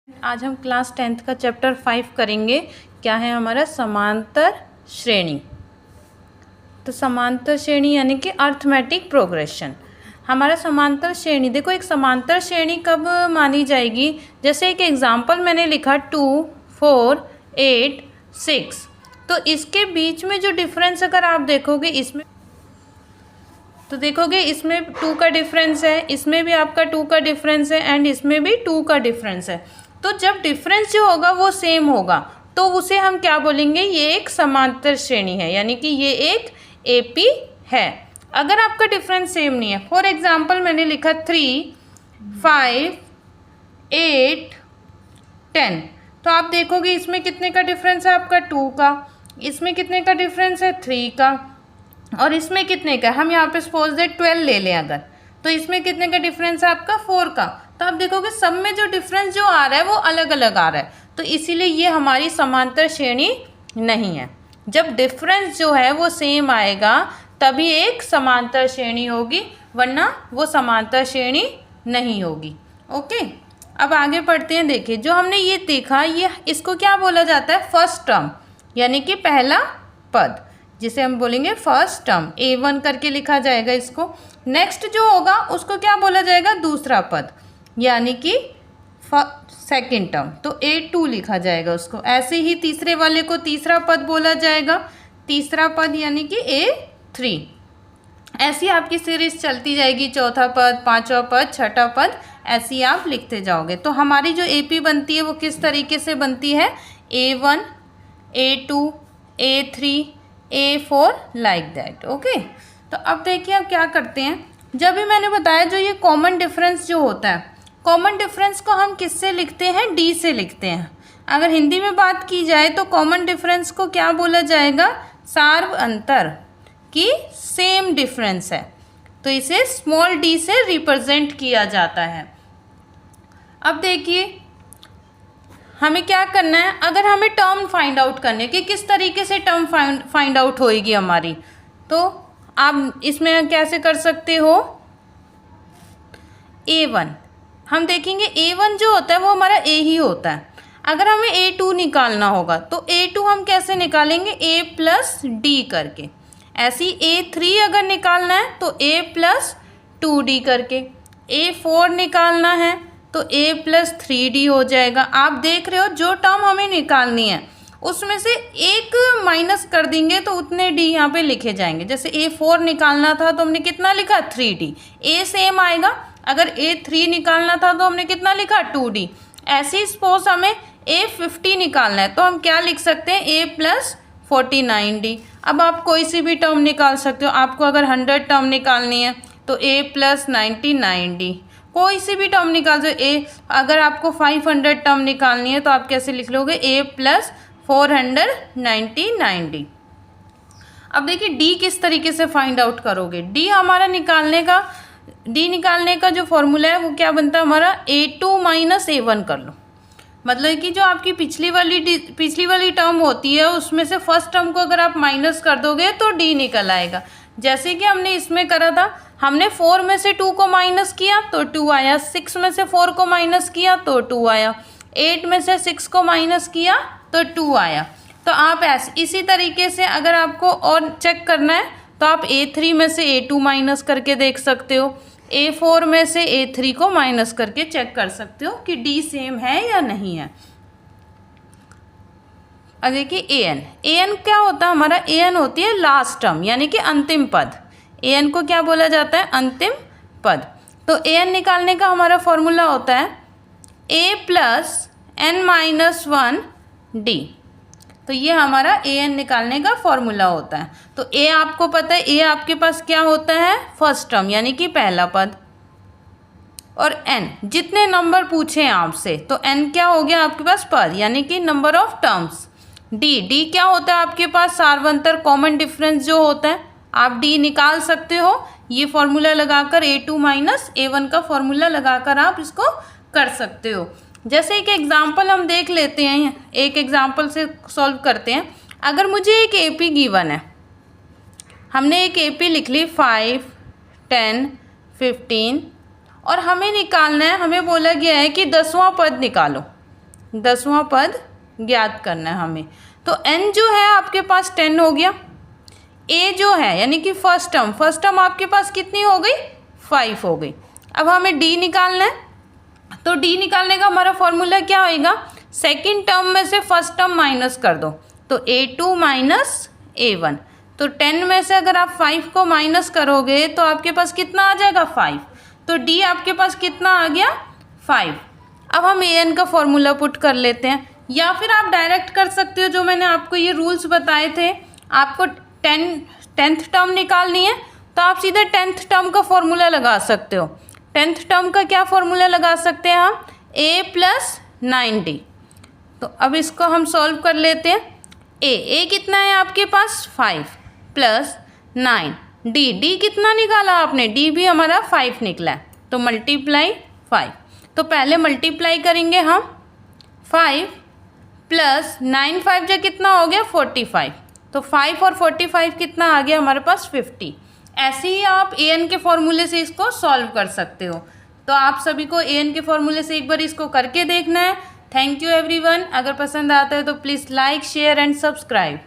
आज हम class 10th का चैप्टर 5 करेंगे। क्या है हमारा समांतर श्रेणी। तो समांतर श्रेणी यानी कि अर्थमेटिक प्रोग्रेशन। हमारा समांतर श्रेणी, देखो एक समांतर श्रेणी कब मानी जाएगी, जैसे एक एग्जांपल मैंने लिखा 2, 4, 8, 6। तो इसके बीच में जो डिफरेंस अगर आप देखोगे इसमें, तो देखोगे इसमें 2 का डिफरेंस है, इसमें भी आपका 2 का डिफरेंस है एंड इसमें भी 2 का डिफरेंस है। तो जब डिफरेंस जो होगा वो सेम होगा तो उसे हम क्या बोलेंगे, ये एक समांतर श्रेणी है, यानी कि ये एक एपी है। अगर आपका डिफरेंस सेम नहीं है, फॉर एग्जांपल मैंने लिखा 3, 5, 8, 10, तो आप देखोगे इसमें कितने का डिफरेंस है आपका 2 का, इसमें कितने का डिफरेंस है 3 का, और इसमें कितने का, हम यहाँ पे सपोज दैट 12 ले लें अगर, तो इसमें कितने का डिफरेंस है आपका 4 का। तो आप देखोगे सब में जो डिफरेंस जो आ रहा है वो अलग अलग आ रहा है, तो इसीलिए ये हमारी समांतर श्रेणी नहीं है। जब डिफरेंस जो है वो सेम आएगा तभी एक समांतर श्रेणी होगी, वरना वो समांतर श्रेणी नहीं होगी। ओके, अब आगे पढ़ते हैं। देखिए जो हमने ये देखा, ये इसको क्या बोला जाता है, फर्स्ट टर्म, यानी कि पहला पद, जिसे हम बोलेंगे फर्स्ट टर्म, A1 करके लिखा जाएगा इसको। नेक्स्ट जो होगा उसको क्या बोला जाएगा, दूसरा पद, यानी कि सेकंड टर्म, तो A2 लिखा जाएगा उसको। ऐसे ही तीसरे वाले को तीसरा पद बोला जाएगा, तीसरा पद यानी कि A3। ऐसी आपकी सीरीज चलती जाएगी, चौथा पद, पांचवा पद, छठा पद, ऐसी आप लिखते जाओगे। तो हमारी जो AP बनती है वो किस तरीके से बनती है, A1, A2, A3, A4 like that. Okay, तो अब देखिए अब क्या करते हैं। जब भी मैंने बताया जो ये कॉमन डिफरेंस जो होता है, कॉमन डिफरेंस को हम किससे लिखते हैं, D से लिखते हैं। अगर हिंदी में बात की जाए तो कॉमन डिफरेंस को क्या बोला जाएगा, सार्व अंतर, कि सेम डिफरेंस है, तो इसे स्मॉल d से रिप्रेजेंट किया जाता है। अब देखिए हमें क्या करना है, अगर हमें टर्म फाइंड आउट करने कि किस तरीके से टर्म फाइंड आउट होएगी हमारी, तो आप इसमें कैसे कर सकते हो, A1 हम देखेंगे, A1 जो होता है वो हमारा A ही होता है। अगर हमें A2 निकालना होगा तो A2 हम कैसे निकालेंगे, A प्लस D करके। ऐसी A3 अगर निकालना है तो A प्लस 2D करके। A4 निकालना है तो A प्लस 3D हो जाएगा। आप देख रहे हो जो टर्म हमें निकालनी है उसमें से एक माइनस कर देंगे तो उतने D यहाँ पे लिखे जाएंगे। जैसे A4 निकालना था तो हमने कितना लिखा, 3D। A सेम आएगा, अगर A3 निकालना था तो हमने कितना लिखा, 2D। ऐसे ही सपोज हमें A50 निकालना है तो हम क्या लिख सकते हैं, A प्लस 49D। अब आप कोई सी भी टर्म निकाल सकते हो, आपको अगर 100 टर्म निकालनी है तो A प्लस 99D, कोई सी भी टर्म निकाल दो। अगर आपको 500 टर्म निकालनी है तो आप कैसे लिख लोगे, A प्लस 499D। अब देखिए D किस तरीके से फाइंड आउट करोगे। D हमारा निकालने का जो फॉर्मूला है वो क्या बनता है हमारा, A2 माइनस A1 कर लो। मतलब कि जो आपकी पिछली वाली टर्म होती है उसमें से फर्स्ट टर्म को अगर आप माइनस कर दोगे तो D निकल आएगा। जैसे कि हमने इसमें करा था, हमने 4 में से 2 को माइनस किया तो 2 आया, 6 में से 4 को माइनस किया तो 2 आया, 8 में से 6 को माइनस किया तो 2 आया। तो आप इसी तरीके से अगर आपको और चेक करना है तो आप A3 में से A2 माइनस करके देख सकते हो, A4 में से A3 को माइनस करके चेक कर सकते हो कि D सेम है या नहीं है। अब देखिए AN क्या होता है हमारा, AN होती है लास्ट टर्म, यानी कि अंतिम पद। AN को क्या बोला जाता है, अंतिम पद। तो AN निकालने का हमारा फॉर्मूला होता है A plus N minus 1D। तो ये हमारा AN निकालने का फॉर्मूला होता है। तो A आपको पता है, A आपके पास क्या होता है, फर्स्ट टर्म, यानी कि पहला पद, और N जितने नंबर पूछे हैं आपसे तो N क्या हो गया आपके पास, पद, यानी कि नंबर ऑफ टर्म्स। D क्या होता है आपके पास, सार्वंतर, कॉमन डिफरेंस जो होता है, आप D निकाल सकते हो। ये फॉर्मूला लगाकर A2 माइनस A1 का फॉर्मूला लगाकर आप इसको कर सकते हो। जैसे एक एग्जाम्पल हम देख लेते हैं, एक एग्जाम्पल से सॉल्व करते हैं। अगर मुझे एक AP गिवन है, हमने एक AP लिख ली 5, 10, 15, और हमें निकालना है, हमें बोला गया है कि 10वां पद निकालो। 10वां पद ज्ञात करना है हमें। तो n जो है आपके पास 10 हो गया, a जो है यानी कि फर्स्ट टर्म आपके पास कितनी हो गई, 5 हो गई। अब हमें d निकालना है, तो d निकालने का हमारा फॉर्मूला क्या होएगा, सेकंड टर्म में से फर्स्ट टर्म माइनस कर दो, तो a2 माइनस a1। तो 10 में से अगर आप 5 को माइनस करोगे तो आपके पास कितना आ जाएगा, 5। तो d आपके पास कितना आ गया, 5। अब हम an का फॉर्मूला पुट कर लेते हैं, या फिर आप डायरेक्ट कर सकते हो, जो मैंने आपको ये रूल्स बताए थे। आपको 10th टर्म निकालनी है तो आप सीधे 10th टर्म का फॉर्मूला लगा सकते हो। 10th टर्म का क्या फॉर्मूला लगा सकते हैं हम, a प्लस 9d। तो अब इसको हम सॉल्व कर लेते हैं। a कितना है आपके पास, 5 प्लस 9 d कितना निकाला आपने, d भी हमारा 5 निकला है, तो मल्टीप्लाई 5। तो पहले मल्टीप्लाई करेंगे हम 5 प्लस 9, 5 जो कितना हो गया 45। तो 5 और 45 कितना आ गया हमारे पास 50। ऐसे ही आप an के फॉर्मूले से इसको सॉल्व कर सकते हो। तो आप सभी को an के फॉर्मूले से एक बार इसको करके देखना है। Thank you everyone. अगर पसंद आता है तो please like, share and subscribe.